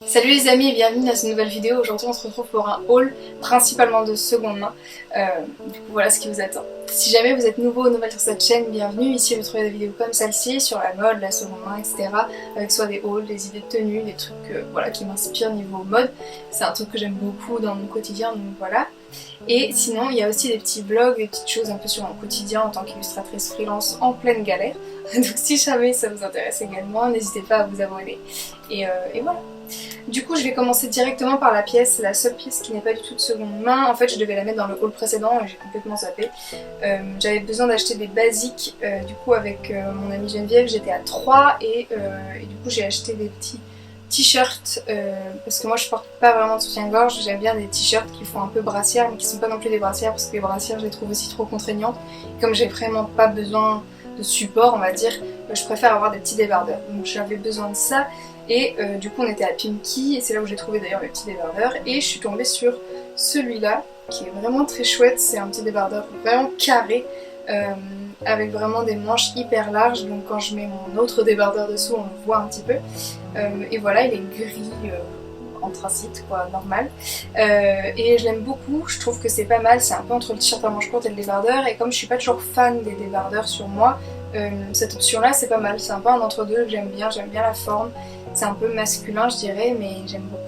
Salut les amis et bienvenue dans cette nouvelle vidéo. Aujourd'hui on se retrouve pour un haul principalement de seconde main. Du coup voilà ce qui vous attend. Si jamais vous êtes nouveau ou nouvelle sur cette chaîne, bienvenue. Ici vous trouvez des vidéos comme celle-ci sur la mode, la seconde main, etc. Avec soit des hauls, des idées de tenue, des trucs voilà, qui m'inspirent niveau mode. C'est un truc que j'aime beaucoup dans mon quotidien, donc voilà. Et sinon il y a aussi des petits vlogs, des petites choses un peu sur mon quotidien en tant qu'illustratrice freelance en pleine galère. Donc si jamais ça vous intéresse également, n'hésitez pas à vous abonner. Et voilà. Du coup je vais commencer directement par la pièce, la seule pièce qui n'est pas du tout de seconde main. En fait je devais la mettre dans le haul précédent et j'ai complètement zappé. J'avais besoin d'acheter des basiques, du coup avec mon amie Geneviève j'étais à 3 et du coup j'ai acheté des petits t-shirts parce que moi je porte pas vraiment de soutien-gorge, j'aime bien des t-shirts qui font un peu brassière mais qui sont pas non plus des brassières parce que les brassières je les trouve aussi trop contraignantes. Et comme j'ai vraiment pas besoin de support on va dire, je préfère avoir des petits débardeurs. Donc j'avais besoin de ça. Et du coup on était à Pimki et c'est là où j'ai trouvé d'ailleurs le petit débardeur et je suis tombée sur celui-là qui est vraiment très chouette. C'est un petit débardeur vraiment carré avec vraiment des manches hyper larges, donc quand je mets mon autre débardeur dessous on le voit un petit peu. Et voilà, il est gris anthracite quoi, normal. Et je l'aime beaucoup, je trouve que c'est pas mal, c'est un peu entre le t-shirt à manches courtes et le débardeur, et comme je suis pas toujours fan des débardeurs sur moi, cette option là c'est pas mal, c'est un peu un entre-deux que j'aime bien la forme, c'est un peu masculin je dirais, mais j'aime beaucoup.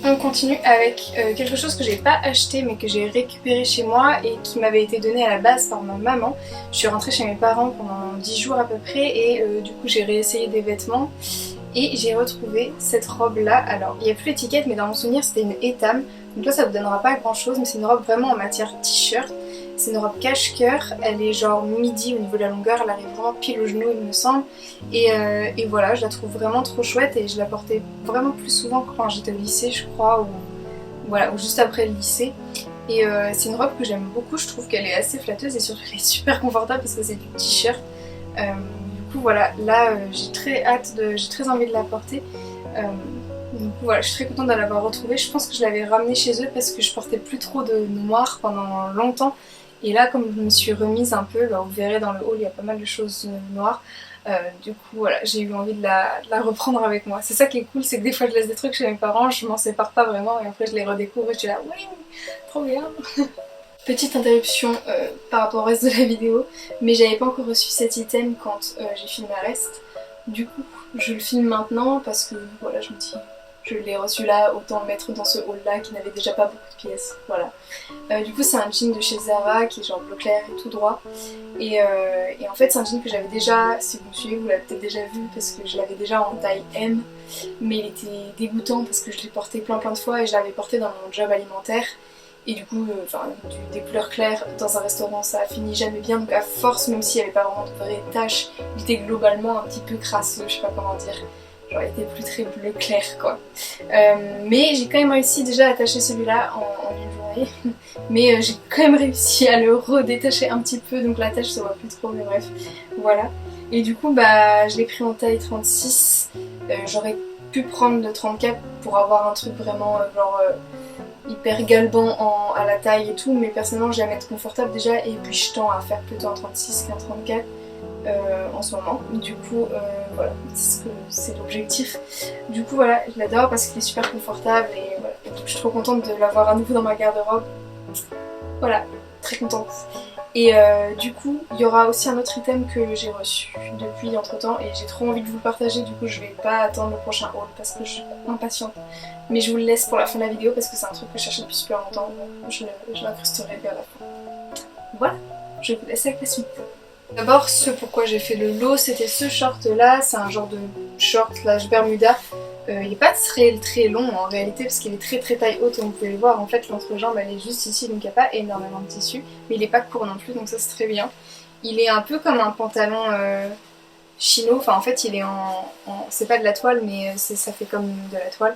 On continue avec quelque chose que j'ai pas acheté mais que j'ai récupéré chez moi et qui m'avait été donné à la base par ma maman. Je suis rentrée chez mes parents pendant 10 jours à peu près et du coup j'ai réessayé des vêtements et j'ai retrouvé cette robe là. Alors il n'y a plus l'étiquette mais dans mon souvenir c'était une Etam, donc là ça vous donnera pas grand chose mais c'est une robe vraiment en matière t-shirt. C'est une robe cache-cœur, elle est genre midi au niveau de la longueur, elle arrive vraiment pile au genou il me semble. Et voilà, je la trouve vraiment trop chouette et je la portais vraiment plus souvent quand j'étais au lycée je crois, ou juste après le lycée. Et c'est une robe que j'aime beaucoup, je trouve qu'elle est assez flatteuse et surtout elle est super confortable parce que c'est du t-shirt. Du coup voilà, là j'ai très envie de la porter. Donc voilà, je suis très contente de l'avoir retrouvée. Je pense que je l'avais ramenée chez eux parce que je portais plus trop de noir pendant longtemps. Et là comme je me suis remise un peu, bah, vous verrez dans le haul il y a pas mal de choses noires. Du coup voilà, j'ai eu envie de la reprendre avec moi. C'est ça qui est cool, c'est que des fois je laisse des trucs chez mes parents, je m'en sépare pas vraiment et après je les redécouvre et je suis là oui, trop bien. Petite interruption par rapport au reste de la vidéo, mais j'avais pas encore reçu cet item quand j'ai filmé le reste. Du coup je le filme maintenant parce que voilà, je me dis je l'ai reçu là, autant le mettre dans ce haul là qui n'avait déjà pas beaucoup de pièces, voilà. Du coup c'est un jean de chez Zara qui est genre bleu clair et tout droit. Et en fait c'est un jean que j'avais déjà, si vous me suivez vous l'avez peut-être déjà vu parce que je l'avais déjà en taille M. Mais il était dégoûtant parce que je l'ai porté plein de fois et je l'avais porté dans mon job alimentaire. Et du coup, des couleurs claires dans un restaurant ça finit jamais bien, donc à force, même s'il n'y avait pas vraiment de vraies taches, il était globalement un petit peu crasseux, je sais pas comment dire. Genre il était plus très bleu clair quoi. Mais j'ai quand même réussi déjà à attacher celui-là en une journée. Mais j'ai quand même réussi à le redétacher un petit peu, donc la tache se voit plus trop, mais bref, voilà. Et du coup bah je l'ai pris en taille 36. J'aurais pu prendre le 34 pour avoir un truc vraiment hyper galbant à la taille et tout, mais personnellement je vais la mettre confortable déjà et puis je tends à faire plutôt un 36 qu'un 34 en ce moment. Du coup voilà, c'est l'objectif. Du coup voilà, je l'adore parce qu'il est super confortable et voilà. Et donc, je suis trop contente de l'avoir à nouveau dans ma garde-robe. Voilà, très contente. Et du coup, il y aura aussi un autre item que j'ai reçu depuis entre temps et j'ai trop envie de vous le partager, du coup je vais pas attendre le prochain haul parce que je suis impatiente. Mais je vous le laisse pour la fin de la vidéo parce que c'est un truc que je cherchais depuis super longtemps, je l'incrusterai vers la fin. Voilà, je vous laisse avec la suite. D'abord, ce pourquoi j'ai fait le lot, c'était ce short là, c'est un genre de short slash bermuda. Il n'est pas très long en réalité parce qu'il est très taille haute, comme vous pouvez le voir. En fait l'entrejambe elle est juste ici donc il n'y a pas énormément de tissu, mais il n'est pas court non plus donc ça c'est très bien. Il est un peu comme un pantalon chino, enfin en fait il est c'est pas de la toile mais ça fait comme de la toile.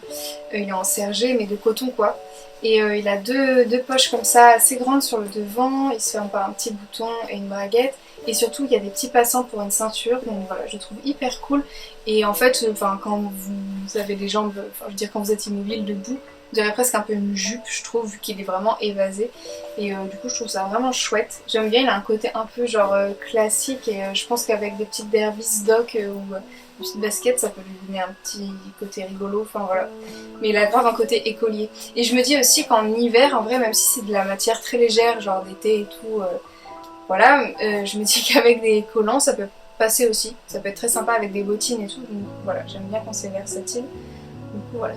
Il est en sergé mais de coton quoi. Et il a deux poches comme ça assez grandes sur le devant, il se ferme par un petit bouton et une braguette. Et surtout il y a des petits passants pour une ceinture, donc voilà, je trouve hyper cool. Et en fait, quand vous avez les jambes, je veux dire quand vous êtes immobile debout, On dirait presque un peu une jupe je trouve vu qu'il est vraiment évasé. Et du coup je trouve ça vraiment chouette. J'aime bien, il a un côté un peu genre classique et je pense qu'avec des petites derbies doc ou une petite basket ça peut lui donner un petit côté rigolo, enfin voilà. Mais il a grave un côté écolier. Et je me dis aussi qu'en hiver, en vrai même si c'est de la matière très légère, genre d'été et tout, voilà, je me dis qu'avec des collants ça peut passer aussi. Ça peut être très sympa avec des bottines et tout, donc voilà, j'aime bien quand c'est versatile. Du coup voilà.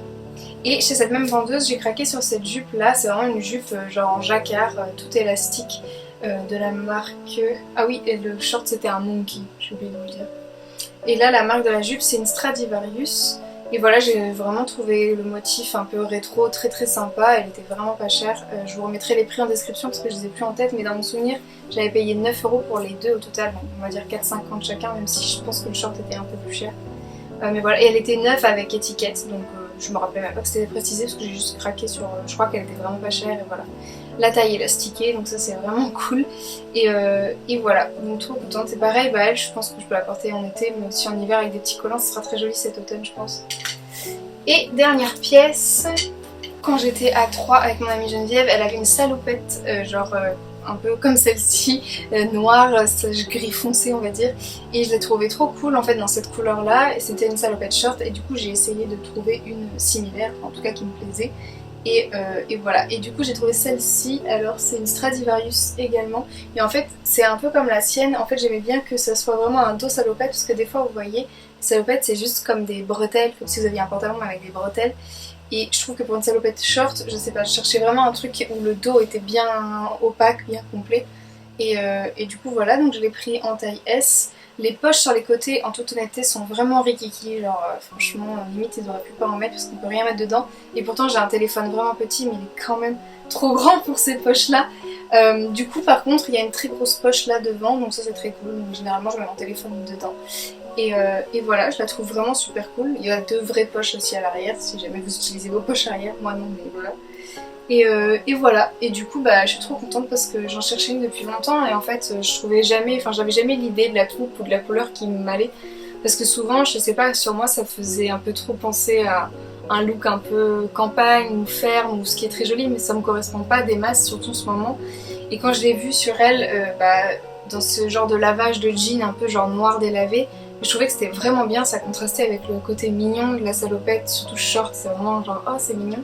Et chez cette même vendeuse, j'ai craqué sur cette jupe là, c'est vraiment une jupe genre en jacquard, tout élastique, de la marque... Ah oui, et le short c'était un Monkey, j'ai oublié de vous le dire. Et là la marque de la jupe c'est une Stradivarius. Et voilà, j'ai vraiment trouvé le motif un peu rétro très très sympa, elle était vraiment pas chère. Je vous remettrai les prix en description parce que je les ai plus en tête, mais dans mon souvenir j'avais payé 9 € pour les deux au total, donc on va dire 4,50 chacun, même si je pense que le short était un peu plus cher. Mais voilà, et elle était neuve avec étiquette, donc je me rappelais même pas que c'était précisé parce que j'ai juste craqué sur... je crois qu'elle était vraiment pas chère et voilà. La taille élastiquée, donc ça c'est vraiment cool. Et voilà, donc trop contente. C'est pareil, bah elle je pense que je peux la porter en été, mais aussi en hiver avec des petits collants, ce sera très joli cet automne je pense. Et dernière pièce, quand j'étais à Troyes avec mon amie Geneviève, elle avait une salopette un peu comme celle-ci, noire, gris foncé on va dire, et je l'ai trouvée trop cool en fait dans cette couleur là, et c'était une salopette short et du coup j'ai essayé de trouver une similaire, en tout cas qui me plaisait, et voilà, et du coup j'ai trouvé celle-ci, alors c'est une Stradivarius également, et en fait c'est un peu comme la sienne, en fait j'aimais bien que ça soit vraiment un dos salopette, parce que des fois vous voyez, les salopettes c'est juste comme des bretelles, comme si vous aviez un pantalon avec des bretelles. Et je trouve que pour une salopette short, je sais pas, je cherchais vraiment un truc où le dos était bien opaque, bien complet. Et du coup voilà, donc je l'ai pris en taille S. Les poches sur les côtés, en toute honnêteté, sont vraiment rikiki, genre franchement, limite ils auraient pu pas en mettre parce qu'on peut rien mettre dedans. Et pourtant j'ai un téléphone vraiment petit, mais il est quand même trop grand pour ces poches là. Du coup par contre, il y a une très grosse poche là devant, donc ça c'est très cool. Donc généralement je mets mon téléphone dedans. Et voilà, je la trouve vraiment super cool. Il y a deux vraies poches aussi à l'arrière, si jamais vous utilisez vos poches arrière, moi non, mais voilà. Et voilà, et du coup bah je suis trop contente parce que j'en cherchais une depuis longtemps et en fait je trouvais jamais, enfin j'avais jamais l'idée de la coupe ou de la couleur qui m'allait. Parce que souvent, je sais pas, sur moi ça faisait un peu trop penser à un look un peu campagne ou ferme ou ce qui est très joli, mais ça me correspond pas des masses, surtout en ce moment. Et quand je l'ai vue sur elle, dans ce genre de lavage de jean un peu genre noir délavé, je trouvais que c'était vraiment bien, ça contrastait avec le côté mignon de la salopette, surtout short, c'est vraiment genre oh c'est mignon.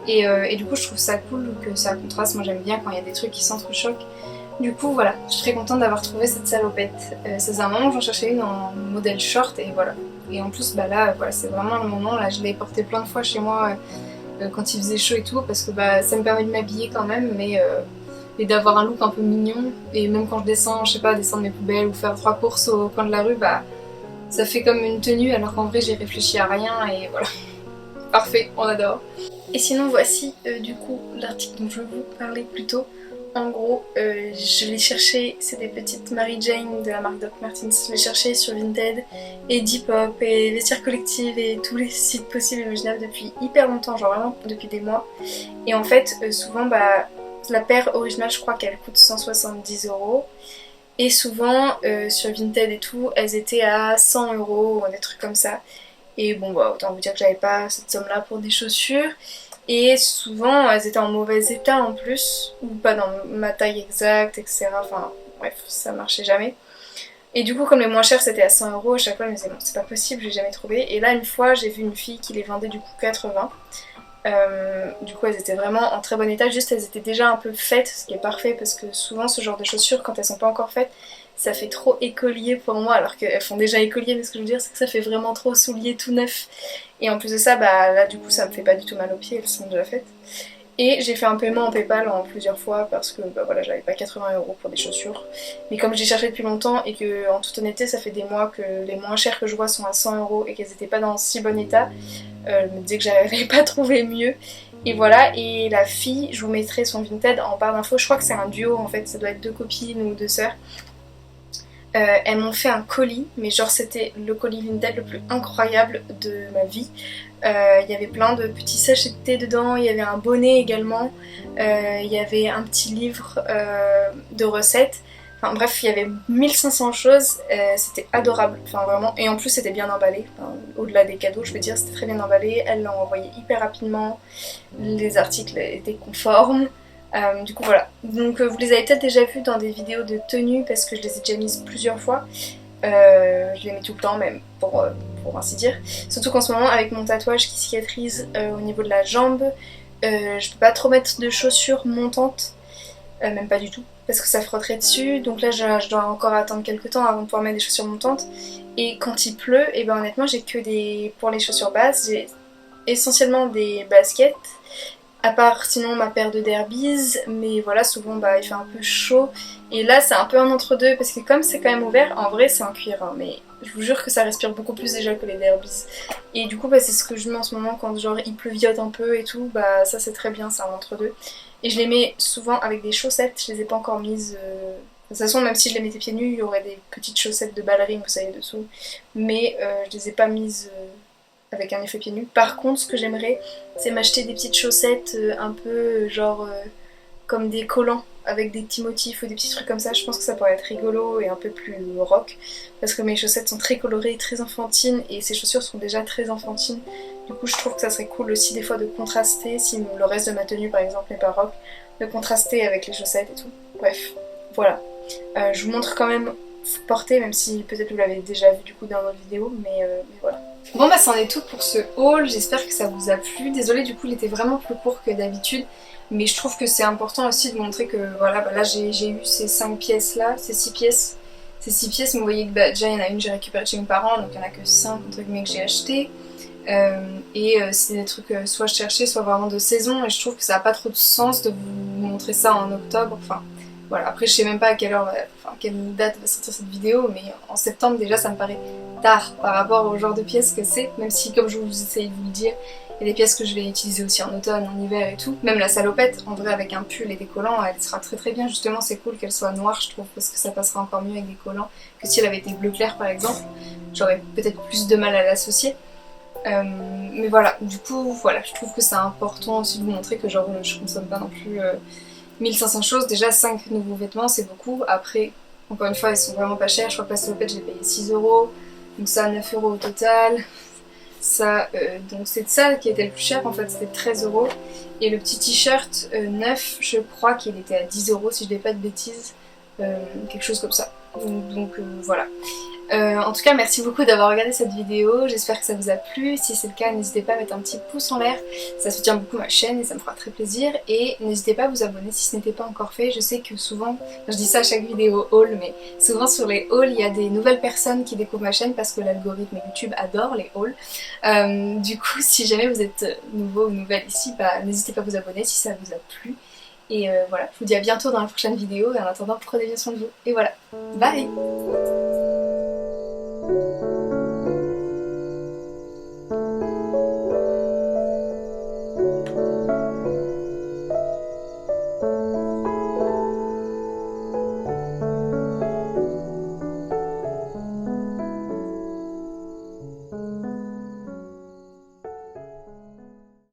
Et du coup je trouve ça cool que ça contraste, moi j'aime bien quand il y a des trucs qui s'entrechoquent. Du coup voilà, je suis très contente d'avoir trouvé cette salopette. Ça faisait un moment que j'en cherchais une en modèle short et voilà. Et en plus bah là voilà, c'est vraiment le moment, là je l'ai portée plein de fois chez moi quand il faisait chaud et tout parce que bah ça me permet de m'habiller quand même et d'avoir un look un peu mignon. Et même quand je descends, je sais pas, descendre mes poubelles ou faire 3 courses au coin de la rue, bah ça fait comme une tenue alors qu'en vrai j'ai réfléchi à rien et voilà. Parfait, on adore. Et sinon voici du coup l'article dont je vous parlais plus tôt. En gros, je l'ai cherché, c'est des petites Mary Jane de la marque Doc Martens. Je l'ai cherché sur Vinted et Depop et Vestiaire Collective et tous les sites possibles et imaginables depuis hyper longtemps, genre vraiment depuis des mois. Et en fait, souvent, bah, la paire originale, je crois qu'elle coûte 170 €. Et souvent, sur Vinted et tout, elles étaient à 100 € ou des trucs comme ça. Et bon, bah, autant vous dire que j'avais pas cette somme-là pour des chaussures. Et souvent, elles étaient en mauvais état en plus, ou pas dans ma taille exacte, etc. Enfin, bref, ça marchait jamais. Et du coup, comme les moins chers c'était à 100 €, à chaque fois, je me disais, bon, c'est pas possible, j'ai jamais trouvé. Et là, une fois, j'ai vu une fille qui les vendait du coup 80. Du coup elles étaient vraiment en très bon état, juste elles étaient déjà un peu faites, ce qui est parfait parce que souvent ce genre de chaussures quand elles sont pas encore faites ça fait trop écolier pour moi, alors qu'elles font déjà écolier, mais ce que je veux dire c'est que ça fait vraiment trop soulier tout neuf. Et en plus de ça, bah là du coup ça me fait pas du tout mal aux pieds, elles sont déjà faites. Et j'ai fait un paiement en PayPal en plusieurs fois parce que bah voilà, j'avais pas 80 € pour des chaussures. Mais comme j'ai cherché depuis longtemps et que en toute honnêteté ça fait des mois que les moins chères que je vois sont à 100 € et qu'elles étaient pas dans si bon état, je me disais que j'avais pas trouvé mieux. Et voilà, et la fille, je vous mettrai son Vinted en barre d'infos, je crois que c'est un duo en fait, ça doit être 2 copines ou 2 sœurs. Elles m'ont fait un colis, mais genre c'était le colis Vinted le plus incroyable de ma vie. Il y avait plein de petits sachets de thé dedans, il y avait un bonnet également, il y avait un petit livre de recettes. Enfin bref, il y avait 1500 choses, c'était adorable, enfin vraiment, et en plus c'était bien emballé, enfin, au-delà des cadeaux je veux dire, c'était très bien emballé, elle l'a envoyé hyper rapidement, les articles étaient conformes, du coup voilà. Donc vous les avez peut-être déjà vus dans des vidéos de tenue parce que je les ai déjà mises plusieurs fois, je les mets tout le temps même pour ainsi dire, surtout qu'en ce moment avec mon tatouage qui cicatrise au niveau de la jambe, je peux pas trop mettre de chaussures montantes, même pas du tout, parce que ça frotterait dessus, donc là je dois encore attendre quelques temps avant de pouvoir mettre des chaussures montantes, et quand il pleut, et ben honnêtement j'ai que des... pour les chaussures basses, j'ai essentiellement des baskets, à part sinon ma paire de derbies, mais voilà souvent bah, il fait un peu chaud, et là c'est un peu un entre-deux, parce que comme c'est quand même ouvert, en vrai c'est en cuir, hein, mais je vous jure que ça respire beaucoup plus déjà que les derbies, et du coup bah, c'est ce que je mets en ce moment quand genre il pleuviote un peu et tout, bah ça c'est très bien, c'est un entre-deux. Et je les mets souvent avec des chaussettes, je les ai pas encore mises. De toute façon, même si je les mettais pieds nus, il y aurait des petites chaussettes de ballerine, vous savez, dessous. Mais je les ai pas mises avec un effet pieds nus. Par contre, ce que j'aimerais, c'est m'acheter des petites chaussettes un peu genre comme des collants avec des petits motifs ou des petits trucs comme ça. Je pense que ça pourrait être rigolo et un peu plus rock. Parce que mes chaussettes sont très colorées, très enfantines et ces chaussures sont déjà très enfantines. Du coup, je trouve que ça serait cool aussi des fois de contraster, si le reste de ma tenue par exemple n'est pas rock, de contraster avec les chaussettes et tout. Bref, voilà. Je vous montre quand même porter, même si peut-être vous l'avez déjà vu du coup dans notre vidéo, mais voilà. Bon bah c'en est tout pour ce haul, j'espère que ça vous a plu. Désolée du coup il était vraiment plus court que d'habitude, mais je trouve que c'est important aussi de montrer que voilà, bah là j'ai eu ces 5 pièces là, ces 6 pièces. Ces 6 pièces, mais vous voyez que bah, déjà il y en a une que j'ai récupérée chez mes parents, donc il n'y en a que 5 entre guillemets que j'ai acheté. C'est des trucs soit je cherchais, soit vraiment de saison, et je trouve que ça n'a pas trop de sens de vous montrer ça en octobre. Enfin voilà, après je sais même pas à quelle heure, enfin quelle date va sortir cette vidéo, mais en septembre déjà ça me paraît tard par rapport au genre de pièces que c'est, même si comme je vous essaye de vous le dire, il y a des pièces que je vais utiliser aussi en automne, en hiver et tout. Même la salopette, en vrai avec un pull et des collants, elle sera très très bien. Justement c'est cool qu'elle soit noire je trouve, parce que ça passera encore mieux avec des collants que si elle avait été bleu clair par exemple. J'aurais peut-être plus de mal à l'associer. Mais voilà, du coup voilà, je trouve que c'est important aussi de vous montrer que genre je consomme pas non plus 1500 choses. Déjà 5 nouveaux vêtements c'est beaucoup, après encore une fois ils sont vraiment pas chers, je crois que la salopette j'ai payé 6 €, donc ça 9 € au total. Ça, donc c'est ça qui était le plus cher en fait, c'était 13 €. Et le petit t-shirt neuf, je crois qu'il était à 10 € si je dis pas de bêtises, quelque chose comme ça. Donc voilà. En tout cas merci beaucoup d'avoir regardé cette vidéo, j'espère que ça vous a plu. Si c'est le cas n'hésitez pas à mettre un petit pouce en l'air, ça soutient beaucoup ma chaîne et ça me fera très plaisir. Et n'hésitez pas à vous abonner si ce n'était pas encore fait. Je sais que souvent, je dis ça à chaque vidéo haul, mais souvent sur les hauls il y a des nouvelles personnes qui découvrent ma chaîne parce que l'algorithme YouTube adore les hauls. Du coup si jamais vous êtes nouveau ou nouvelle ici, bah, n'hésitez pas à vous abonner si ça vous a plu. Et voilà, je vous dis à bientôt dans la prochaine vidéo et en attendant prenez bien soin de vous. Et voilà, bye!